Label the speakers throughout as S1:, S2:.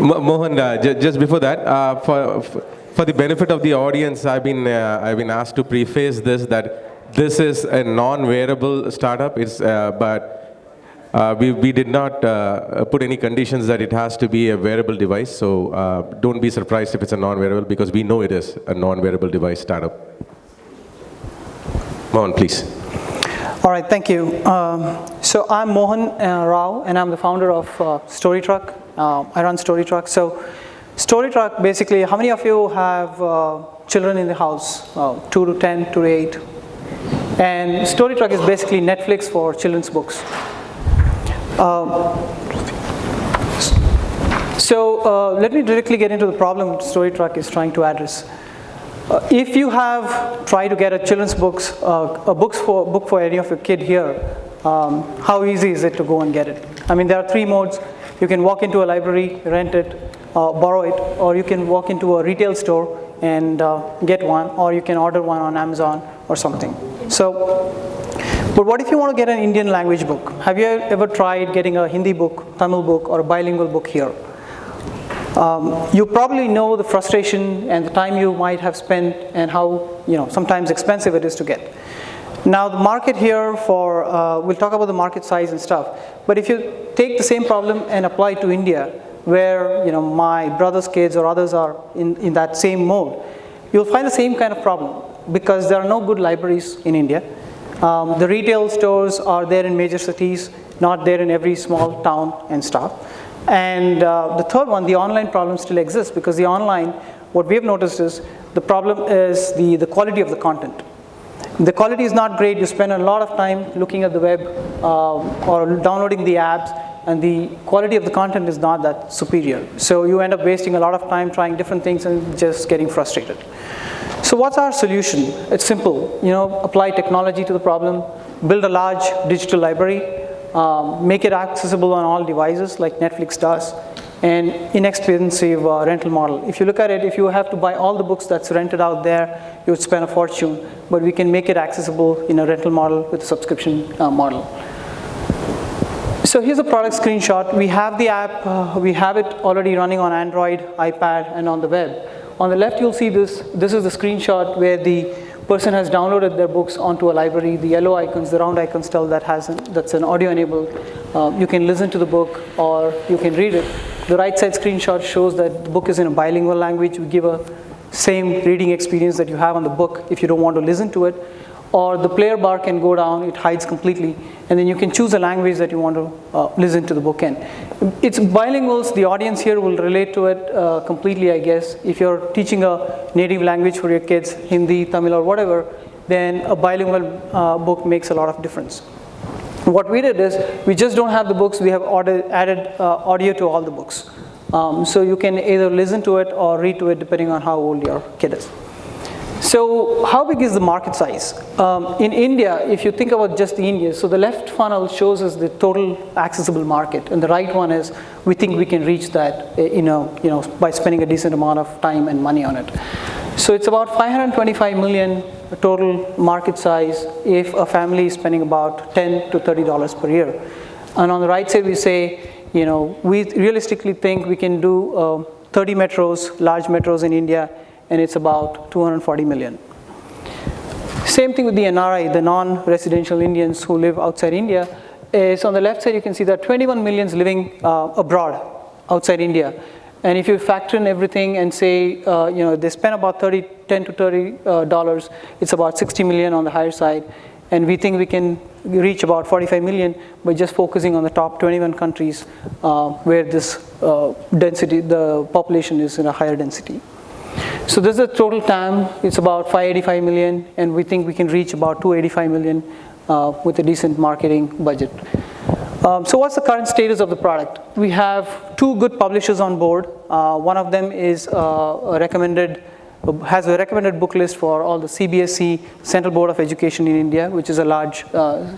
S1: Mohan, just before that, for the benefit of the audience, I've been asked to preface this that this is a non-wearable startup. We did not put any conditions that it has to be a wearable device. So don't be surprised if it's a non-wearable, because we know it is a non-wearable device startup. Mohan, please.
S2: All right, thank you. So I'm Mohan Rao, and I'm the founder of StoryTruck. I run StoryTruck. So StoryTruck, basically, how many of you have children in the house? 2 to 10, 2 to 8. And StoryTruck is basically Netflix for children's books. Let me directly get into the problem StoryTruck is trying to address. If you have tried to get a children's book for any of your kid here, how easy is it to go and get it? I mean, there are 3 modes. You can walk into a library, rent it, borrow it, or you can walk into a retail store and get one, or you can order one on Amazon or something. But what if you want to get an Indian language book? Have you ever tried getting a Hindi book, Tamil book, or a bilingual book here? You probably know the frustration and the time you might have spent and how sometimes expensive it is to get. Now the market here for, we'll talk about the market size and stuff, but if you take the same problem and apply it to India, where my brother's kids or others are in that same mode, you'll find the same kind of problem, because there are no good libraries in India. The retail stores are there in major cities, not there in every small town and stuff. And the third one, the online problem still exists, because the online, what we have noticed is, the problem is the quality of the content. The quality is not great. You spend a lot of time looking at the web or downloading the apps, and the quality of the content is not that superior. So you end up wasting a lot of time trying different things and just getting frustrated. So what's our solution? It's simple. Apply technology to the problem, build a large digital library, make it accessible on all devices like Netflix does, and inexpensive rental model. If you look at it, if you have to buy all the books that's rented out there, you would spend a fortune, but we can make it accessible in a rental model with a subscription model. So here's a product screenshot. We have the app, we have it already running on Android, iPad, and on the web. On the left, you'll see this. This is the screenshot where the person has downloaded their books onto a library. The yellow icons, the round icons tell that's an audio enabled. You can listen to the book or you can read it. The right side screenshot shows that the book is in a bilingual language. We give a same reading experience that you have on the book if you don't want to listen to it. Or the player bar can go down, it hides completely, and then you can choose a language that you want to listen to the book in. It's bilinguals. The audience here will relate to it completely, I guess. If you're teaching a native language for your kids, Hindi, Tamil, or whatever, then a bilingual book makes a lot of difference. What we did is, we just don't have the books, we have added audio to all the books. So you can either listen to it or read to it depending on how old your kid is. So how big is the market size? In India, if you think about just the India, so the left funnel shows us the total accessible market, and the right one is, we think we can reach that by spending a decent amount of time and money on it. So it's about 525 million total market size if a family is spending about $10 to $30 per year. And on the right side, we say, we realistically think we can do 30 metros, large metros in India, and it's about 240 million. Same thing with the NRI, the non-residential Indians who live outside India. Is on the left side, you can see that 21 millions living abroad, outside India. And if you factor in everything and say, they spend about $10 to $30, it's about 60 million on the higher side. And we think we can reach about 45 million by just focusing on the top 21 countries where this density, the population is in a higher density. So this is the total TAM. It's about 585 million, and we think we can reach about 285 million with a decent marketing budget. So what's the current status of the product? We have 2 good publishers on board. One of them is has a recommended book list for all the CBSE, Central Board of Education in India, which is a large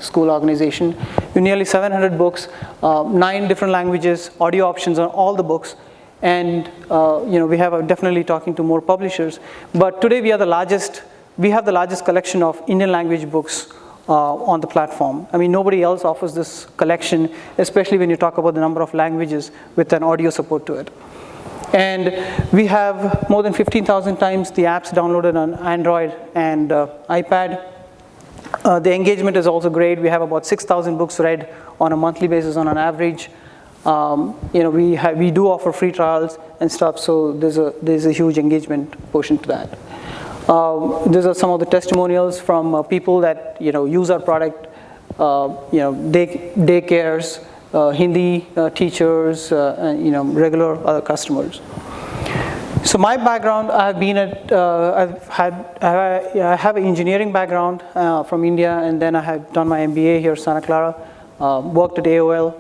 S2: school organization. With nearly 700 books, 9 different languages, audio options on all the books. And we have definitely talking to more publishers. But today we have the largest collection of Indian language books on the platform. I mean, nobody else offers this collection, especially when you talk about the number of languages with an audio support to it. And we have more than 15,000 times the apps downloaded on Android and iPad. The engagement is also great. We have about 6,000 books read on a monthly basis on an average. We do offer free trials and stuff, so there's a huge engagement portion to that. These are some of the testimonials from people that use our product. Daycares, Hindi teachers, regular other customers. So my background, I have an engineering background from India, and then I have done my MBA here, Santa Clara. Worked at AOL,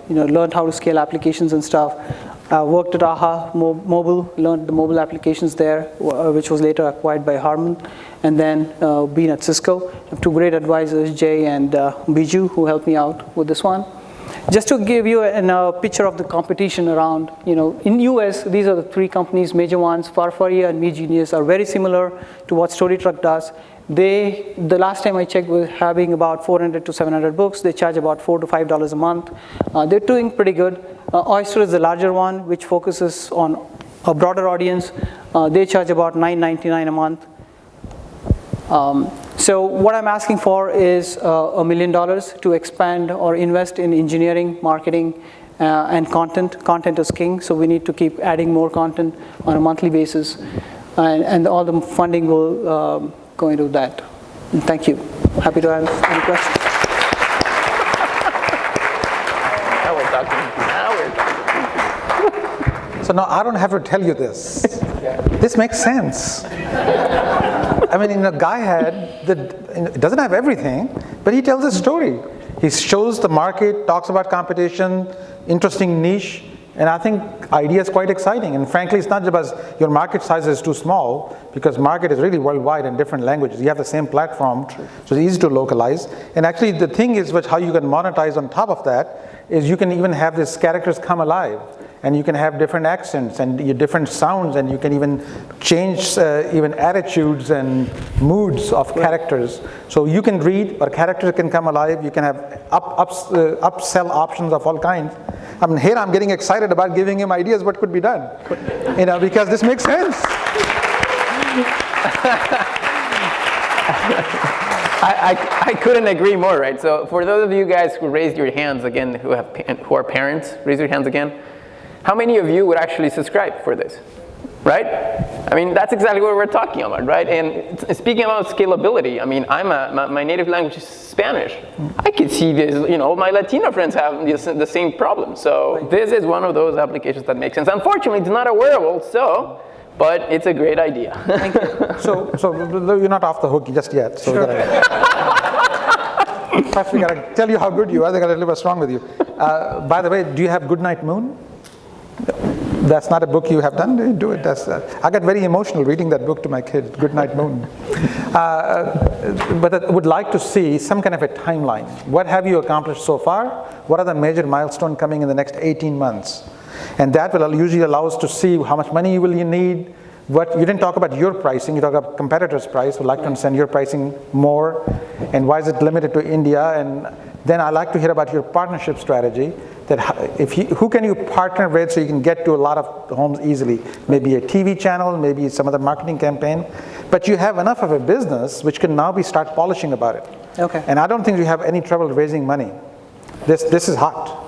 S2: learned how to scale applications and stuff. Worked at AHA Mobile, learned the mobile applications there, which was later acquired by Harman, and then been at Cisco. I have two great advisors, Jay and Biju, who helped me out with this one. Just to give you a picture of the competition around, in US, these are the three companies, major ones, Farfaria and MeGenius are very similar to what StoryTruck does. The last time I checked, were having about 400 to 700 books. They charge about $4 to $5 a month. They're doing pretty good. Oyster is the larger one, which focuses on a broader audience. They charge about $9.99 a month. So what I'm asking for is $1 million to expand or invest in engineering, marketing, and content. Content is king, so we need to keep adding more content on a monthly basis. And all the funding will go into that. And thank you. Happy to answer any questions.
S3: Now we're talking.
S4: So now I don't have to tell you this. This makes sense. I mean, a guy doesn't have everything, but he tells a story. He shows the market, talks about competition, interesting niche, and I think idea is quite exciting. And frankly, it's not just because your market size is too small, because market is really worldwide in different languages. You have the same platform, so it's easy to localize. And actually, the thing is, how you can monetize on top of that is you can even have these characters come alive. And you can have different accents and different sounds, and you can even change even attitudes and moods of characters. So you can read, or characters can come alive. You can have upsell options of all kinds. I mean, here I'm getting excited about giving him ideas what could be done, because this makes sense.
S3: I couldn't agree more, right? So for those of you guys who raised your hands again, who are parents, raise your hands again. How many of you would actually subscribe for this, right? I mean, that's exactly what we're talking about, right? And speaking about scalability, I mean, my native language is Spanish. I can see this, my Latino friends have the same problem. So this is one of those applications that makes sense. Unfortunately, it's not a wearable, but it's a great idea.
S2: Thank you.
S4: So you're not off the hook just yet. So
S2: sure.
S4: First, we got to tell you how good you are. They got to deliver strong with you. By the way, do you have Goodnight Moon? That's not a book you have done? Do it. I got very emotional reading that book to my kids, Goodnight Moon. But I would like to see some kind of a timeline. What have you accomplished so far? What are the major milestones coming in the next 18 months? And that will usually allow us to see how much money you need. You didn't talk about your pricing, you talk about competitors' price. We'd like to understand your pricing more, and why is it limited to India? And then I'd like to hear about your partnership strategy. Who can you partner with so you can get to a lot of homes easily? Maybe a TV channel, maybe some other marketing campaign. But you have enough of a business which can now start polishing about it.
S2: Okay.
S4: And I don't think you have any trouble raising money. This is hot.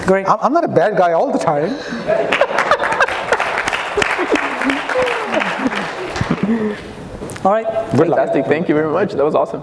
S2: Great.
S4: I'm not a bad guy all the time.
S2: All right.
S3: Fantastic. Thank you very much. That was awesome.